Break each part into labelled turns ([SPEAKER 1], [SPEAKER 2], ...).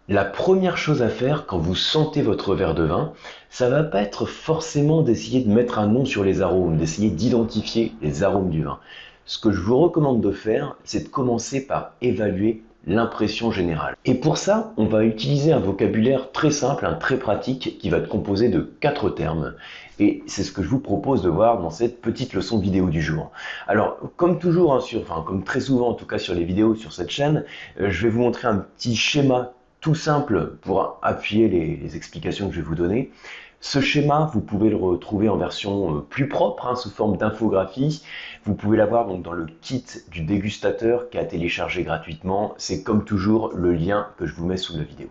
[SPEAKER 1] La première chose à faire quand vous sentez votre verre de vin, ça va pas être forcément d'essayer de mettre un nom sur les arômes, d'essayer d'identifier les arômes du vin. Ce que je vous recommande de faire, c'est de commencer par évaluer l'impression générale. Et pour ça, on va utiliser un vocabulaire très simple, très pratique, qui va être composé de 4 termes. Et c'est ce que je vous propose de voir dans cette petite leçon vidéo du jour. Alors, comme toujours, comme très souvent en tout cas sur les vidéos sur cette chaîne, je vais vous montrer un petit schéma tout simple pour appuyer les explications que je vais vous donner. Ce schéma, vous pouvez le retrouver en version plus propre, sous forme d'infographie. Vous pouvez l'avoir donc dans le kit du dégustateur qui est à télécharger gratuitement. C'est comme toujours le lien que je vous mets sous la vidéo.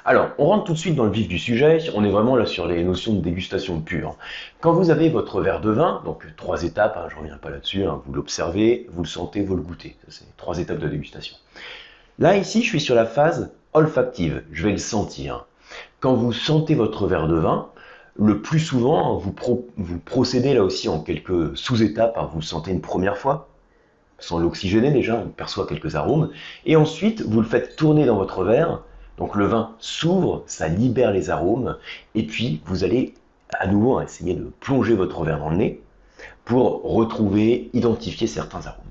[SPEAKER 1] Alors, on rentre tout de suite dans le vif du sujet. On est vraiment là sur les notions de dégustation pure. Quand vous avez votre verre de vin, donc 3 étapes, je ne reviens pas là-dessus, vous l'observez, vous le sentez, vous le goûtez. C'est 3 étapes de dégustation. Là, ici, je suis sur la phase olfactive, je vais le sentir. Quand vous sentez votre verre de vin, le plus souvent, vous procédez là aussi en quelques sous-étapes. Vous le sentez une première fois, sans l'oxygéner déjà, on perçoit quelques arômes. Et ensuite, vous le faites tourner dans votre verre. Donc le vin s'ouvre, ça libère les arômes. Et puis, vous allez à nouveau essayer de plonger votre verre dans le nez pour retrouver, identifier certains arômes.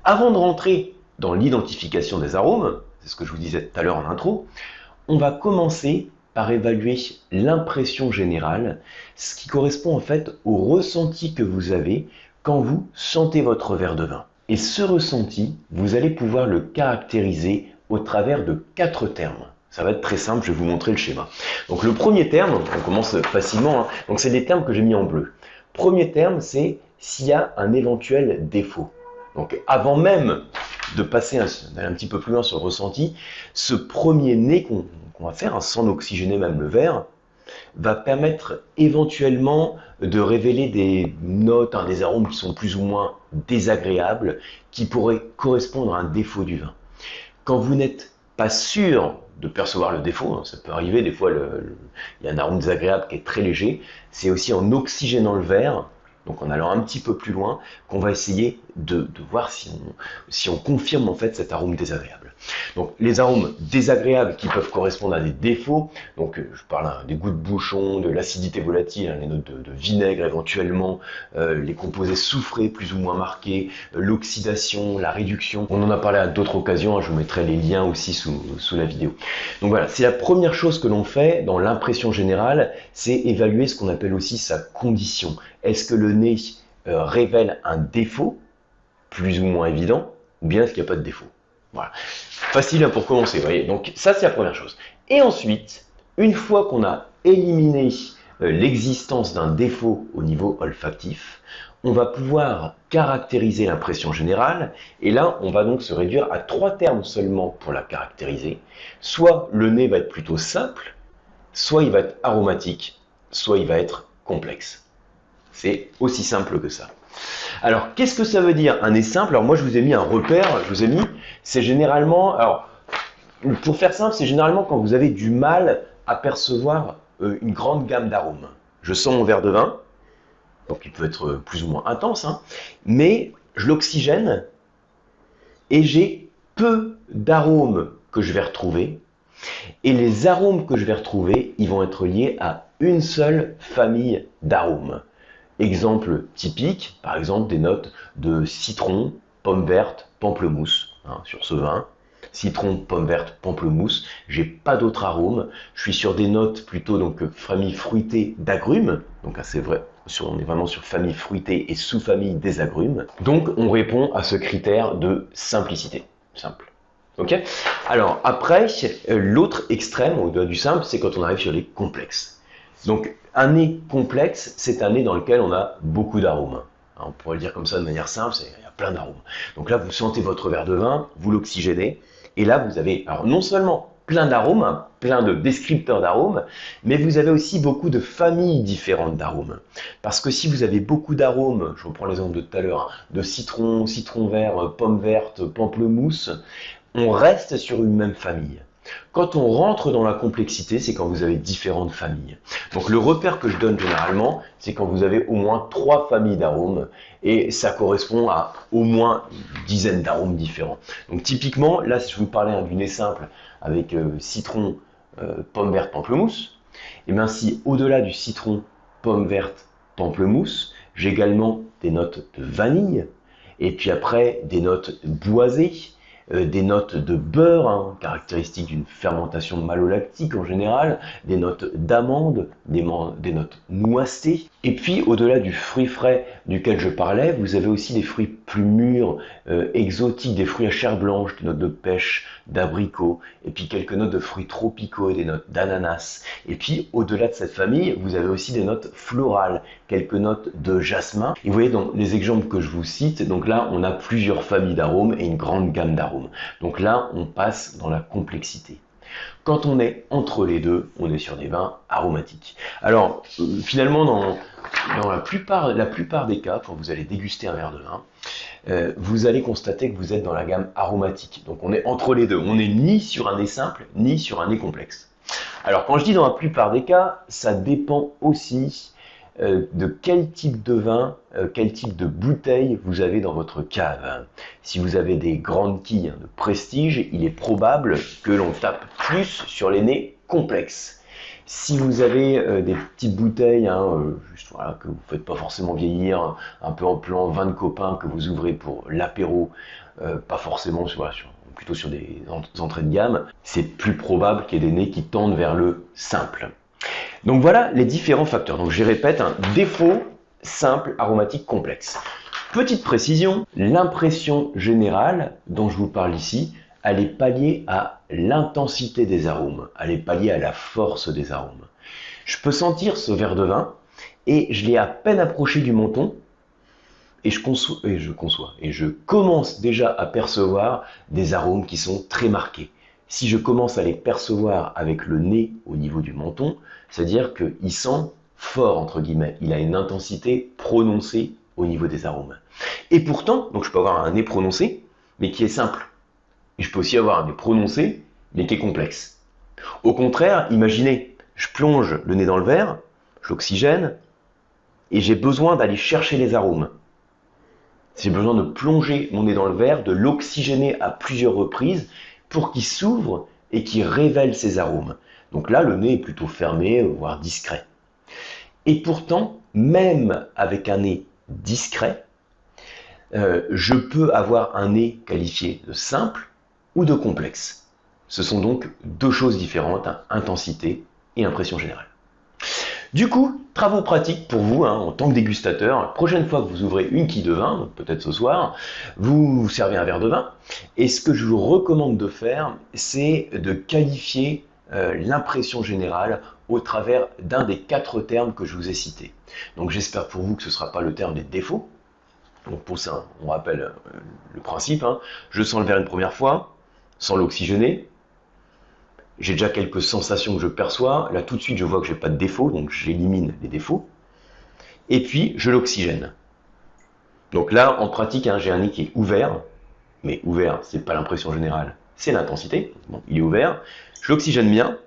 [SPEAKER 1] Avant de rentrer dans l'identification des arômes, c'est ce que je vous disais tout à l'heure en intro, on va commencer par évaluer l'impression générale, ce qui correspond en fait au ressenti que vous avez quand vous sentez votre verre de vin. Et ce ressenti, vous allez pouvoir le caractériser au travers de 4 termes. Ça va être très simple, je vais vous montrer le schéma. Donc le premier terme, on commence facilement, donc c'est des termes que j'ai mis en bleu. Premier terme, c'est s'il y a un éventuel défaut. Donc avant même de passer d'aller un petit peu plus loin sur le ressenti, ce premier nez qu'on va faire, sans oxygéner même le verre, va permettre éventuellement de révéler des notes, des arômes qui sont plus ou moins désagréables, qui pourraient correspondre à un défaut du vin. Quand vous n'êtes pas sûr de percevoir le défaut, ça peut arriver, des fois il y a un arôme désagréable qui est très léger, c'est aussi en oxygénant le verre, donc en allant un petit peu plus loin, qu'on va essayer de voir si on confirme en fait cet arôme désagréable. Donc les arômes désagréables qui peuvent correspondre à des défauts, donc je parle des goûts de bouchon, de l'acidité volatile, les notes de vinaigre éventuellement, les composés soufrés plus ou moins marqués, l'oxydation, la réduction. On en a parlé à d'autres occasions, je vous mettrai les liens aussi sous la vidéo. Donc voilà, c'est la première chose que l'on fait dans l'impression générale, c'est évaluer ce qu'on appelle aussi sa condition. Est-ce que le nez révèle un défaut, plus ou moins évident, ou bien est-ce qu'il n'y a pas de défaut? Voilà. Facile pour commencer, vous voyez. Donc ça, c'est la première chose. Et ensuite, une fois qu'on a éliminé l'existence d'un défaut au niveau olfactif, on va pouvoir caractériser l'impression générale. Et là, on va donc se réduire à 3 termes seulement pour la caractériser. Soit le nez va être plutôt simple, soit il va être aromatique, soit il va être complexe. C'est aussi simple que ça. Alors, qu'est-ce que ça veut dire un nez simple? Alors moi, je vous ai mis un repère, c'est généralement, alors, pour faire simple, c'est généralement quand vous avez du mal à percevoir une grande gamme d'arômes. Je sens mon verre de vin, donc il peut être plus ou moins intense, mais je l'oxygène et j'ai peu d'arômes que je vais retrouver. Et les arômes que je vais retrouver, ils vont être liés à une seule famille d'arômes. Exemple typique, par exemple des notes de citron, pomme verte, pamplemousse sur ce vin. Citron, pomme verte, pamplemousse. J'ai pas d'autres arômes. Je suis sur des notes plutôt donc famille fruitée d'agrumes. Donc c'est vrai, on est vraiment sur famille fruitée et sous-famille des agrumes. Donc on répond à ce critère de simplicité. Simple. Ok. Alors après, l'autre extrême au-delà du simple, c'est quand on arrive sur les complexes. Donc un nez complexe, c'est un nez dans lequel on a beaucoup d'arômes. On pourrait le dire comme ça de manière simple, il y a plein d'arômes. Donc là, vous sentez votre verre de vin, vous l'oxygénez, et là, vous avez alors non seulement plein d'arômes, plein de descripteurs d'arômes, mais vous avez aussi beaucoup de familles différentes d'arômes. Parce que si vous avez beaucoup d'arômes, je reprends l'exemple de tout à l'heure, de citron, citron vert, pomme verte, pamplemousse, on reste sur une même famille. Quand on rentre dans la complexité, c'est quand vous avez différentes familles. Donc le repère que je donne généralement, c'est quand vous avez au moins 3 familles d'arômes et ça correspond à au moins une dizaine d'arômes différents. Donc typiquement, là si je vous parlais du nez simple avec citron, pomme verte, pamplemousse, et bien si au-delà du citron, pomme verte, pamplemousse, j'ai également des notes de vanille, et puis après des notes boisées, des notes de beurre, hein, caractéristiques d'une fermentation malolactique en général, des notes d'amande, des notes noissetées. Et puis au-delà du fruit frais duquel je parlais, vous avez aussi des fruits plus mûrs, exotiques, des fruits à chair blanche, des notes de pêche, d'abricot, et puis quelques notes de fruits tropicaux et des notes d'ananas. Et puis au-delà de cette famille, vous avez aussi des notes florales, quelques notes de jasmin. Et vous voyez dans les exemples que je vous cite, donc là on a plusieurs familles d'arômes et une grande gamme d'arômes. Donc là on passe dans la complexité. Quand on est entre les deux, on est sur des vins aromatiques. Alors finalement dans la plupart des cas, quand vous allez déguster un verre de vin, vous allez constater que vous êtes dans la gamme aromatique. Donc on est entre les deux. On n'est ni sur un nez simple, ni sur un nez complexe. Alors quand je dis dans la plupart des cas, ça dépend aussi de quel type de vin, quel type de bouteille vous avez dans votre cave. Si vous avez des grandes quilles de prestige, il est probable que l'on tape plus sur les nez complexes. Si vous avez des petites bouteilles, juste voilà, que vous ne faites pas forcément vieillir, un peu en plan vin de copain que vous ouvrez pour l'apéro, pas forcément plutôt sur des entrées de gamme, c'est plus probable qu'il y ait des nez qui tendent vers le simple. Donc voilà les différents facteurs. Donc je répète, un défaut, simple, aromatique, complexe. Petite précision, l'impression générale dont je vous parle ici, elle est palliée à l'intensité des arômes, elle est palliée à la force des arômes. Je peux sentir ce verre de vin et je l'ai à peine approché du menton et je commence déjà à percevoir des arômes qui sont très marqués. Si je commence à les percevoir avec le nez au niveau du menton, c'est-à-dire qu'il sent fort, entre guillemets. Il a une intensité prononcée au niveau des arômes. Et pourtant, donc je peux avoir un nez prononcé, mais qui est simple. Et je peux aussi avoir un nez prononcé, mais qui est complexe. Au contraire, imaginez, je plonge le nez dans le verre, j'oxygène, et j'ai besoin d'aller chercher les arômes. J'ai besoin de plonger mon nez dans le verre, de l'oxygéner à plusieurs reprises, pour qu'il s'ouvre et qu'il révèle ses arômes. Donc là, le nez est plutôt fermé, voire discret. Et pourtant, même avec un nez discret, je peux avoir un nez qualifié de simple ou de complexe. Ce sont donc deux choses différentes, intensité et impression générale. Du coup, travaux pratiques pour vous en tant que dégustateur. La prochaine fois que vous ouvrez une quille de vin, peut-être ce soir, vous servez un verre de vin. Et ce que je vous recommande de faire, c'est de qualifier l'impression générale au travers d'un des 4 termes que je vous ai cités. Donc j'espère pour vous que ce ne sera pas le terme des défauts. Donc pour ça, on rappelle le principe. Je sens le verre une première fois, sans l'oxygéner. J'ai déjà quelques sensations que je perçois. Là, tout de suite, je vois que je n'ai pas de défaut, donc j'élimine les défauts. Et puis, je l'oxygène. Donc là, en pratique, j'ai un nez qui est ouvert. Mais ouvert, c'est pas l'impression générale, c'est l'intensité. Bon, il est ouvert. Je l'oxygène bien.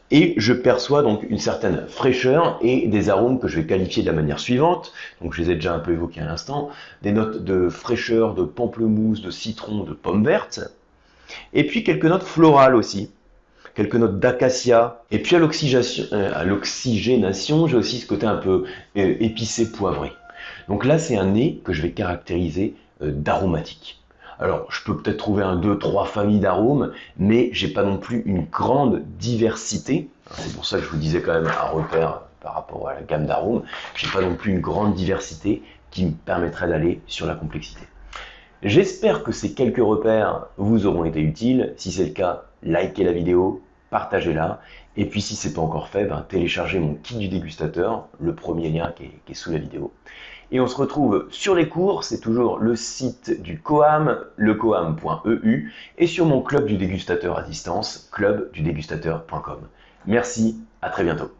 [SPEAKER 1] Et je perçois donc une certaine fraîcheur et des arômes que je vais qualifier de la manière suivante. Donc, je les ai déjà un peu évoqués à l'instant. Des notes de fraîcheur, de pamplemousse, de citron, de pomme verte. Et puis quelques notes florales aussi, quelques notes d'acacia. Et puis à l'oxygénation, j'ai aussi ce côté un peu épicé, poivré. Donc là, c'est un nez que je vais caractériser d'aromatique. Alors, je peux peut-être trouver 2, 3 familles d'arômes, mais j'ai pas non plus une grande diversité. C'est pour ça que je vous disais quand même un repère par rapport à la gamme d'arômes. J'ai pas non plus une grande diversité qui me permettrait d'aller sur la complexité. J'espère que ces quelques repères vous auront été utiles. Si c'est le cas, likez la vidéo, partagez-la. Et puis si ce n'est pas encore fait, téléchargez mon kit du dégustateur, le premier lien qui est sous la vidéo. Et on se retrouve sur les cours, c'est toujours le site du Coam, lecoam.eu, et sur mon club du dégustateur à distance, clubdudégustateur.com. Merci, à très bientôt.